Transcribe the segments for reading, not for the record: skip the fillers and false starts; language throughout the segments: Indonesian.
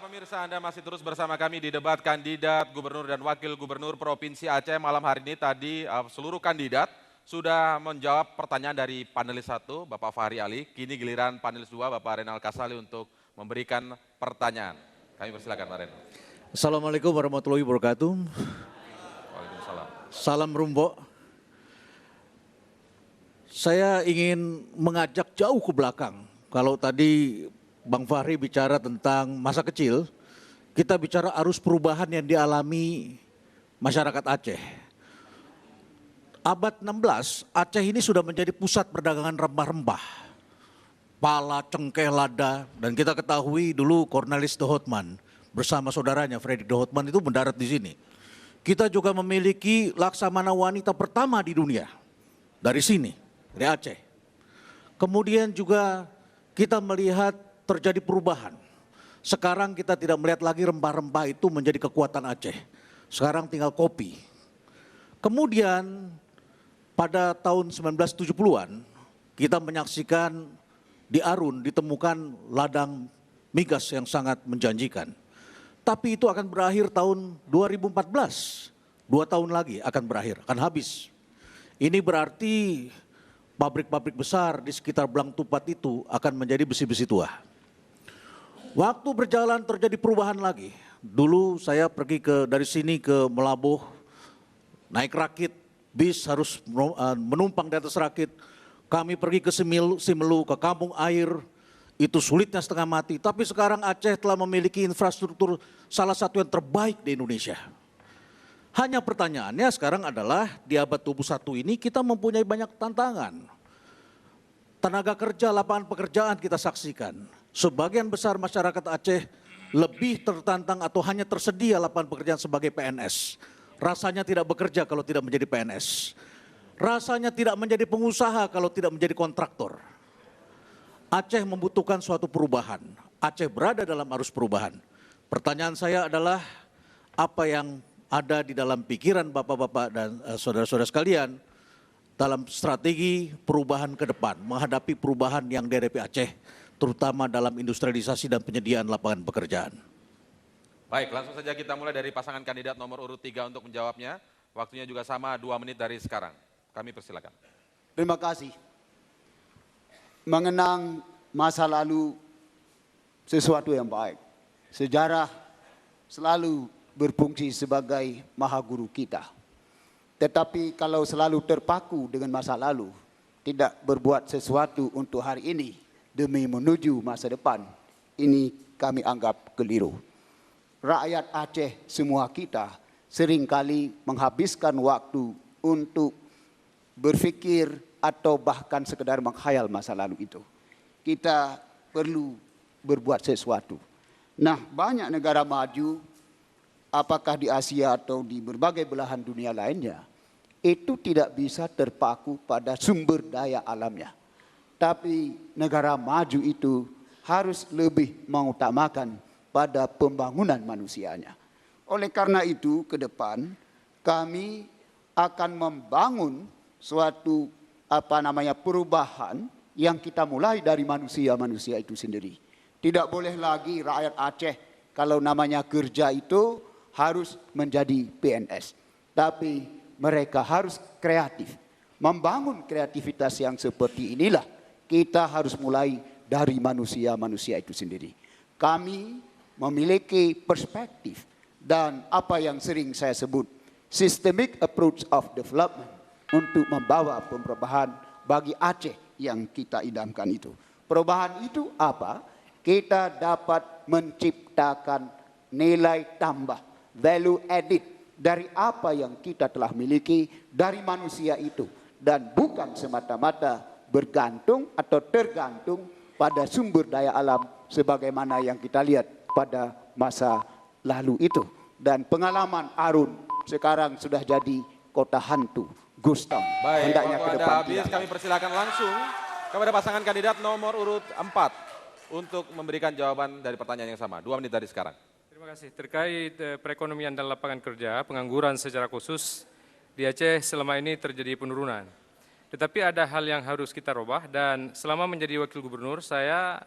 pemirsa, Anda masih terus bersama kami di debat kandidat gubernur dan wakil gubernur Provinsi Aceh malam hari ini. Tadi seluruh kandidat sudah menjawab pertanyaan dari panelis 1, Bapak Fahri Ali. Kini giliran panelis 2, Bapak Renal Kasali untuk memberikan pertanyaan. Kami persilakan Pak Renal. Assalamualaikum warahmatullahi wabarakatuh. Waalaikumsalam. Salam Rumbo. Saya ingin mengajak jauh ke belakang. Kalau tadi Bang Fahri bicara tentang masa kecil, kita bicara arus perubahan yang dialami masyarakat Aceh. Abad 16, Aceh ini sudah menjadi pusat perdagangan rempah-rempah. Pala, cengkeh, lada, dan kita ketahui dulu Cornelis de Houtman bersama saudaranya Fredrik de Houtman itu mendarat di sini. Kita juga memiliki laksamana wanita pertama di dunia dari sini, dari Aceh. Kemudian juga kita melihat terjadi perubahan. Sekarang kita tidak melihat lagi rempah-rempah itu menjadi kekuatan Aceh. Sekarang tinggal kopi. Kemudian pada tahun 1970-an kita menyaksikan di Arun ditemukan ladang migas yang sangat menjanjikan. Tapi itu akan berakhir tahun 2014. 2 tahun lagi akan berakhir, akan habis. Ini berarti pabrik-pabrik besar di sekitar Belang Tupat itu akan menjadi besi-besi tua. Waktu berjalan terjadi perubahan lagi. Dulu saya pergi dari sini ke Melabuh, naik rakit, bis harus menumpang di atas rakit. Kami pergi ke Simelu, ke Kampung Air, itu sulitnya setengah mati. Tapi sekarang Aceh telah memiliki infrastruktur salah satu yang terbaik di Indonesia. Hanya pertanyaannya sekarang adalah di abad 21 ini kita mempunyai banyak tantangan. Tenaga kerja, lapangan pekerjaan kita saksikan. Sebagian besar masyarakat Aceh lebih tertantang atau hanya tersedia lapangan pekerjaan sebagai PNS. Rasanya tidak bekerja kalau tidak menjadi PNS. Rasanya tidak menjadi pengusaha kalau tidak menjadi kontraktor. Aceh membutuhkan suatu perubahan. Aceh berada dalam arus perubahan. Pertanyaan saya adalah apa yang ada di dalam pikiran bapak-bapak dan saudara-saudara sekalian dalam strategi perubahan ke depan, menghadapi perubahan yang dihadapi Aceh, terutama dalam industrialisasi dan penyediaan lapangan pekerjaan. Baik, langsung saja kita mulai dari pasangan kandidat nomor urut 3 untuk menjawabnya. Waktunya juga sama 2 menit dari sekarang. Kami persilakan. Terima kasih. Mengenang masa lalu sesuatu yang baik. Sejarah selalu berfungsi sebagai maha guru kita. Tetapi kalau selalu terpaku dengan masa lalu, tidak berbuat sesuatu untuk hari ini demi menuju masa depan, ini kami anggap keliru. Rakyat Aceh semua kita seringkali menghabiskan waktu untuk berpikir atau bahkan sekedar menghayal masa lalu itu. Kita perlu berbuat sesuatu. Nah, banyak negara maju, apakah di Asia atau di berbagai belahan dunia lainnya, itu tidak bisa terpaku pada sumber daya alamnya. Tapi negara maju itu harus lebih mengutamakan pada pembangunan manusianya. Oleh karena itu ke depan kami akan membangun suatu perubahan yang kita mulai dari manusia-manusia itu sendiri. Tidak boleh lagi rakyat Aceh kalau namanya kerja itu harus menjadi PNS. Tapi mereka harus kreatif. Membangun kreativitas yang seperti inilah kita harus mulai dari manusia-manusia itu sendiri. Kami memiliki perspektif dan apa yang sering saya sebut systemic approach of development untuk membawa perubahan bagi Aceh yang kita idamkan itu. Perubahan itu apa? Kita dapat menciptakan nilai tambah, value added dari apa yang kita telah miliki dari manusia itu. Dan bukan semata-mata bergantung atau tergantung pada sumber daya alam sebagaimana yang kita lihat pada masa lalu itu. Dan pengalaman Arun sekarang sudah jadi kota hantu, ghost town. Baik, hendaknya ke depan habis kami persilakan langsung kepada pasangan kandidat nomor urut 4 untuk memberikan jawaban dari pertanyaan yang sama. 2 menit dari sekarang. Terima kasih. Terkait perekonomian dan lapangan kerja, pengangguran secara khusus di Aceh selama ini terjadi penurunan. Tetapi ada hal yang harus kita rubah dan selama menjadi wakil gubernur saya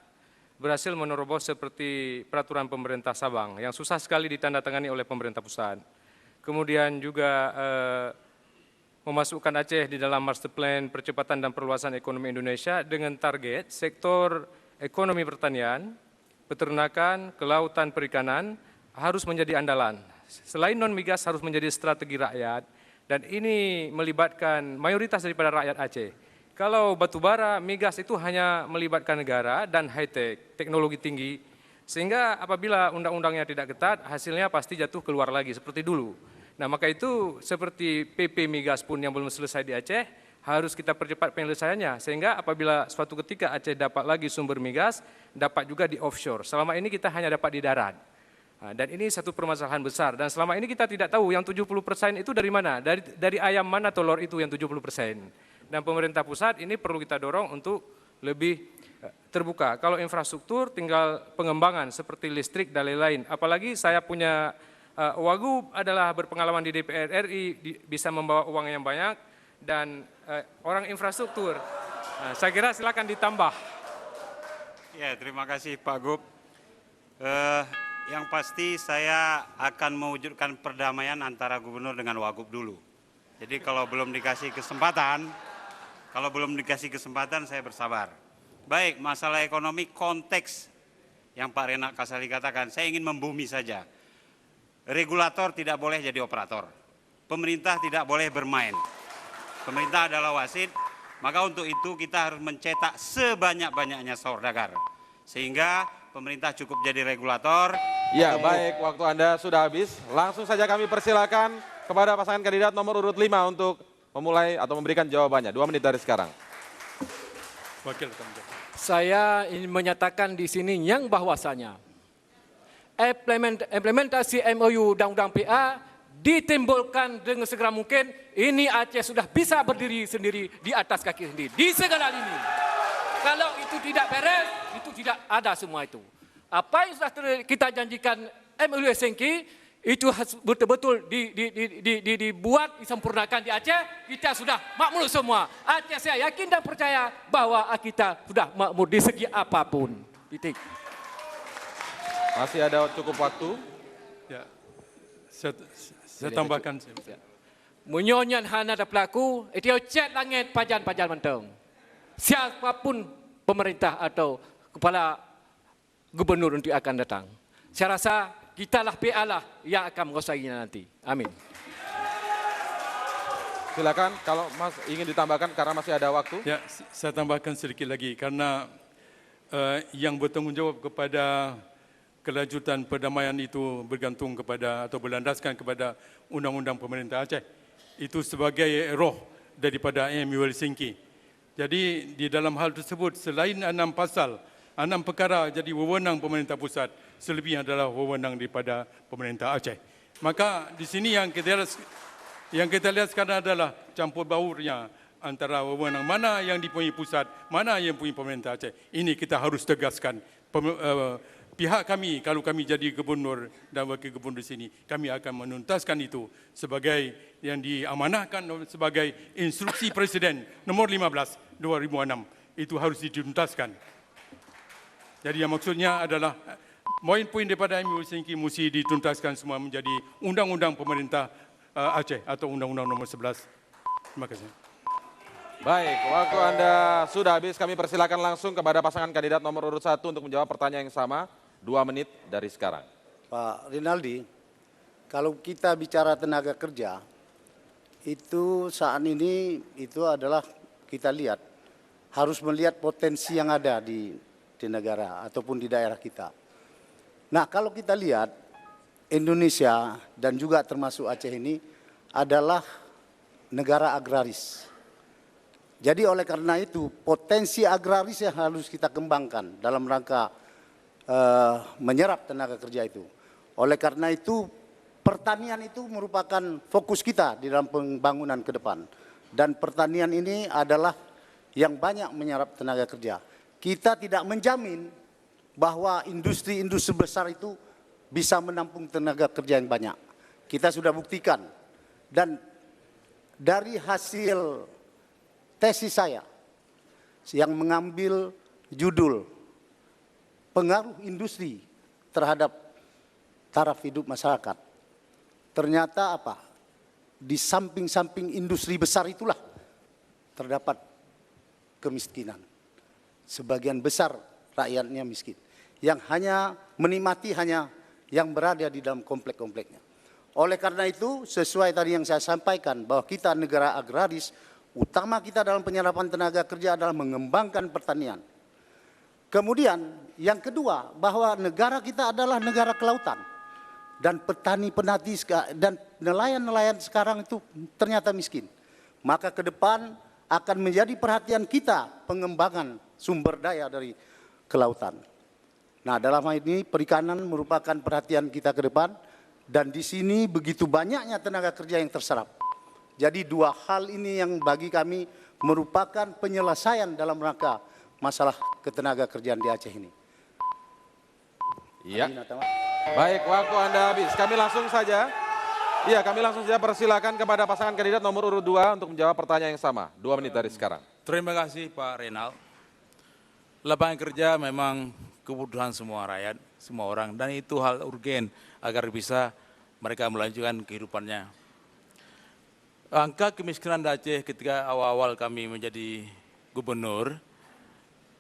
berhasil menerobos seperti peraturan pemerintah Sabang yang susah sekali ditandatangani oleh pemerintah pusat. Kemudian juga memasukkan Aceh di dalam Master Plan Percepatan dan Perluasan Ekonomi Indonesia dengan target sektor ekonomi pertanian, peternakan, kelautan, perikanan harus menjadi andalan. Selain non-migas harus menjadi strategi rakyat, dan ini melibatkan mayoritas daripada rakyat Aceh. Kalau batubara, migas itu hanya melibatkan negara dan high-tech, teknologi tinggi, sehingga apabila undang-undangnya tidak ketat, hasilnya pasti jatuh keluar lagi seperti dulu. Nah, maka itu seperti PP migas pun yang belum selesai di Aceh, harus kita percepat penyelesaiannya, sehingga apabila suatu ketika Aceh dapat lagi sumber migas, dapat juga di offshore. Selama ini kita hanya dapat di darat. Nah, dan ini satu permasalahan besar, dan selama ini kita tidak tahu yang 70% itu dari mana, dari ayam mana telur itu yang 70%. Dan pemerintah pusat ini perlu kita dorong untuk lebih terbuka. Kalau infrastruktur tinggal pengembangan seperti listrik dan lain-lain. Apalagi saya punya Wagub adalah berpengalaman di DPR RI, bisa membawa uang yang banyak, dan orang infrastruktur. Nah, saya kira silakan ditambah. Ya, terima kasih Pak Gub. Yang pasti saya akan mewujudkan perdamaian antara gubernur dengan Wagub dulu. Jadi kalau belum dikasih kesempatan saya bersabar. Baik, masalah ekonomi konteks yang Pak Renak Kasali katakan, saya ingin membumi saja. Regulator tidak boleh jadi operator. Pemerintah tidak boleh bermain. Pemerintah adalah wasit, maka untuk itu kita harus mencetak sebanyak-banyaknya saudagar. Sehingga pemerintah cukup jadi regulator. Ya, baik, waktu Anda sudah habis. Langsung saja kami persilakan kepada pasangan kandidat nomor urut 5 untuk memulai atau memberikan jawabannya. 2 menit dari sekarang. Wakil. Saya ingin menyatakan di sini yang bahwasanya implementasi MOU Undang-Undang PA ditimbulkan dengan segera mungkin. Ini Aceh sudah bisa berdiri sendiri di atas kaki sendiri di segala lini. Kalau itu tidak beres, itu tidak ada semua itu. Apa yang sudah kita janjikan MOU Helsinki itu betul-betul dibuat, disempurnakan di Aceh, kita sudah makmur semua. Aceh saya yakin dan percaya bahwa kita sudah makmur di segi apapun. Titik. Masih ada cukup waktu. Ya, saya tambahkan. Menyonyan hana ada pelaku, itu cet langit pajan-pajan menteng. Siapapun pemerintah atau kepala gubernur untuk akan datang. Saya rasa kitalah PA lah yang akan menguasainya nanti. Amin. Silakan kalau Mas ingin ditambahkan karena masih ada waktu. Ya, saya tambahkan sedikit lagi karena yang bertanggung jawab kepada kelanjutan perdamaian itu bergantung kepada atau berlandaskan kepada Undang-Undang Pemerintah Aceh. Itu sebagai roh daripada MOU Helsinki. Jadi di dalam hal tersebut selain 6 pasal, 6 perkara jadi wewenang pemerintah pusat, selebihnya adalah wewenang daripada pemerintah Aceh. Maka di sini yang kita lihat sekarang adalah campur baurnya antara wewenang mana yang dipunyai pusat, mana yang punya pemerintah Aceh. Ini kita harus tegaskan. Pihak kami, kalau kami jadi gubernur dan wakil gubernur di sini, kami akan menuntaskan itu sebagai yang diamanahkan sebagai instruksi Presiden nomor 15 2006. Itu harus dituntaskan. Jadi yang maksudnya adalah poin-poin daripada MOU Helsinki mesti dituntaskan semua menjadi undang-undang pemerintah Aceh atau undang-undang nomor 11. Terima kasih. Baik, waktu Anda sudah habis. Kami persilakan langsung kepada pasangan kandidat nomor urut 1 untuk menjawab pertanyaan yang sama. 2 menit dari sekarang. Pak Rinaldi, kalau kita bicara tenaga kerja, itu saat ini itu adalah kita lihat, harus melihat potensi yang ada di negara ataupun di daerah kita. Nah, kalau kita lihat Indonesia dan juga termasuk Aceh ini adalah negara agraris. Jadi oleh karena itu potensi agraris yang harus kita kembangkan dalam rangka menyerap tenaga kerja itu. Oleh karena itu pertanian itu merupakan fokus kita di dalam pembangunan ke depan. Dan pertanian ini adalah yang banyak menyerap tenaga kerja. Kita tidak menjamin bahwa industri-industri besar itu bisa menampung tenaga kerja yang banyak. Kita sudah buktikan. Dan dari hasil tesis saya yang mengambil judul pengaruh industri terhadap taraf hidup masyarakat. Ternyata apa? Di samping-samping industri besar itulah terdapat kemiskinan. Sebagian besar rakyatnya miskin. Yang hanya menikmati hanya yang berada di dalam komplek-kompleknya. Oleh karena itu, sesuai tadi yang saya sampaikan bahwa kita negara agraris, utama kita dalam penyerapan tenaga kerja adalah mengembangkan pertanian. Kemudian yang kedua, bahwa negara kita adalah negara kelautan. Dan petani-penati dan nelayan-nelayan sekarang itu ternyata miskin. Maka ke depan akan menjadi perhatian kita pengembangan sumber daya dari kelautan. Nah, dalam hal ini perikanan merupakan perhatian kita ke depan. Dan di sini begitu banyaknya tenaga kerja yang terserap. Jadi dua hal ini yang bagi kami merupakan penyelesaian dalam rangka masalah ketenaga kerjaan di Aceh ini. Iya. Baik, waktu Anda habis. Kami langsung saja persilakan kepada pasangan kandidat nomor urut 2 untuk menjawab pertanyaan yang sama. 2 menit dari sekarang. Terima kasih Pak Renal. Lapangan kerja memang kebutuhan semua rakyat, semua orang, dan itu hal urgen agar bisa mereka melanjutkan kehidupannya. Angka kemiskinan di Aceh ketika awal-awal kami menjadi gubernur,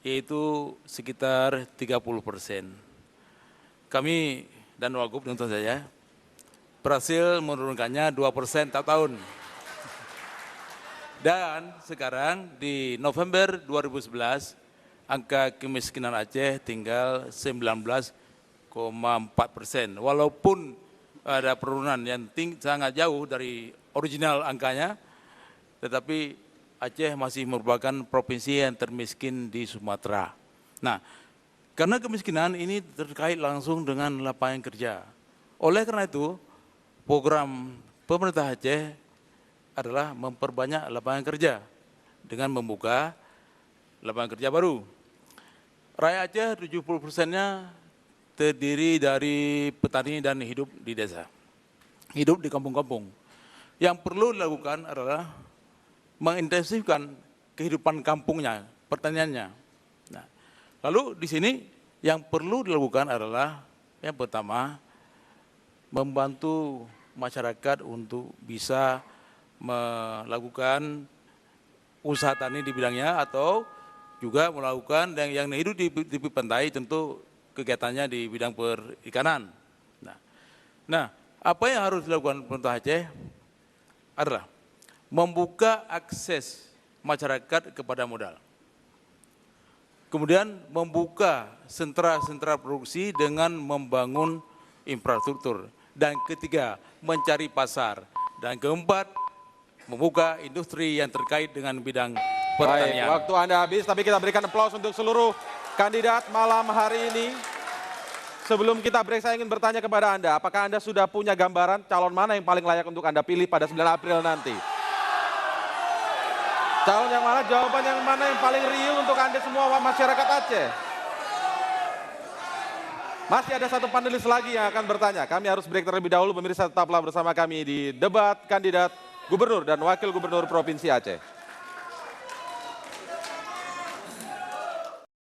yaitu sekitar 30%. Kami dan Wagub tentu saja berhasil menurunkannya 2% tiap tahun. Dan sekarang di November 2011, angka kemiskinan Aceh tinggal 19,4%. Walaupun ada penurunan yang sangat jauh dari original angkanya, tetapi Aceh masih merupakan provinsi yang termiskin di Sumatera. Nah, karena kemiskinan ini terkait langsung dengan lapangan kerja. Oleh karena itu, program pemerintah Aceh adalah memperbanyak lapangan kerja dengan membuka lapangan kerja baru. Rakyat Aceh 70%-nya terdiri dari petani dan hidup di desa, hidup di kampung-kampung. Yang perlu dilakukan adalah mengintensifkan kehidupan kampungnya, pertaniannya. Nah, lalu di sini yang perlu dilakukan adalah yang pertama membantu masyarakat untuk bisa melakukan usaha tani di bidangnya atau juga melakukan yang hidup di tepi pantai tentu kegiatannya di bidang perikanan. Nah, apa yang harus dilakukan pemerintah Aceh adalah membuka akses masyarakat kepada modal. Kemudian membuka sentra-sentra produksi dengan membangun infrastruktur. Dan ketiga, mencari pasar. Dan keempat, membuka industri yang terkait dengan bidang pertanian. Baik, waktu Anda habis, tapi kita berikan aplaus untuk seluruh kandidat malam hari ini. Sebelum kita break, saya ingin bertanya kepada Anda, apakah Anda sudah punya gambaran calon mana yang paling layak untuk Anda pilih pada 9 April nanti? Calon yang mana, jawaban yang mana yang paling real untuk Anda semua masyarakat Aceh? Masih ada satu panelis lagi yang akan bertanya. Kami harus break terlebih dahulu, pemirsa tetaplah bersama kami di debat kandidat Gubernur dan Wakil Gubernur Provinsi Aceh.